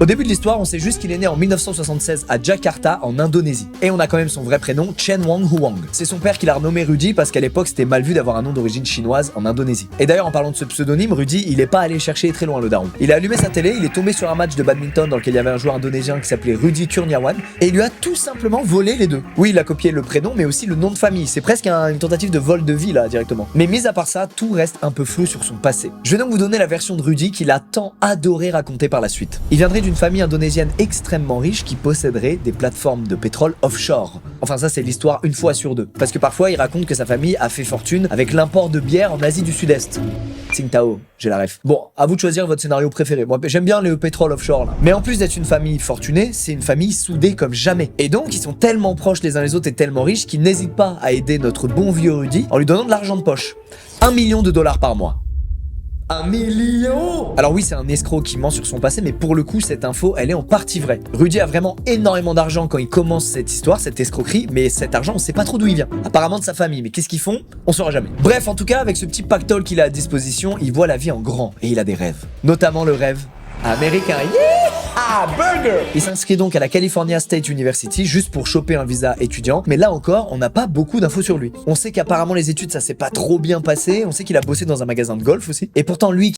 Au début de l'histoire, on sait juste qu'il est né en 1976 à Jakarta, en Indonésie. Et on a quand même son vrai prénom, Chen Wang Huang. C'est son père qui l'a renommé Rudy parce qu'à l'époque, c'était mal vu d'avoir un nom d'origine chinoise en Indonésie. Et d'ailleurs, en parlant de ce pseudonyme, Rudy, il est pas allé chercher très loin le daron. Il a allumé sa télé, il est tombé sur un match de badminton dans lequel il y avait un joueur indonésien qui s'appelait Rudy Kurniawan, et il lui a tout simplement volé les deux. Oui, il a copié le prénom, mais aussi le nom de famille. C'est presque une tentative de vol de vie, là, directement. Mais mis à part ça, tout reste un peu flou sur son passé. Je vais donc vous donner la version de Rudy qu'il a tant adoré raconter par la suite. Il viendrait d'une famille indonésienne extrêmement riche qui posséderait des plateformes de pétrole offshore. Enfin ça c'est l'histoire une fois sur deux. Parce que parfois il raconte que sa famille a fait fortune avec l'import de bière en Asie du Sud-Est. Tsingtao, j'ai la ref. Bon, à vous de choisir votre scénario préféré. Moi j'aime bien le pétrole offshore là. Mais en plus d'être une famille fortunée, c'est une famille soudée comme jamais. Et donc ils sont tellement proches les uns les autres et tellement riches qu'ils n'hésitent pas à aider notre bon vieux Rudy en lui donnant de l'argent de poche. 1 million de dollars par mois. 1 million! Alors oui, c'est un escroc qui ment sur son passé, mais pour le coup, cette info, elle est en partie vraie. Rudy a vraiment énormément d'argent quand il commence cette histoire, cette escroquerie, mais cet argent, on sait pas trop d'où il vient. Apparemment de sa famille, mais qu'est-ce qu'ils font? On saura jamais. Bref, en tout cas, avec ce petit pactole qu'il a à disposition, il voit la vie en grand, et il a des rêves. Notamment le rêve américain. Ah, burger! Il s'inscrit donc à la California State University juste pour choper un visa étudiant, mais là encore, on n'a pas beaucoup d'infos sur lui. On sait qu'apparemment les études ça s'est pas trop bien passé, on sait qu'il a bossé dans un magasin de golf aussi, et pourtant lui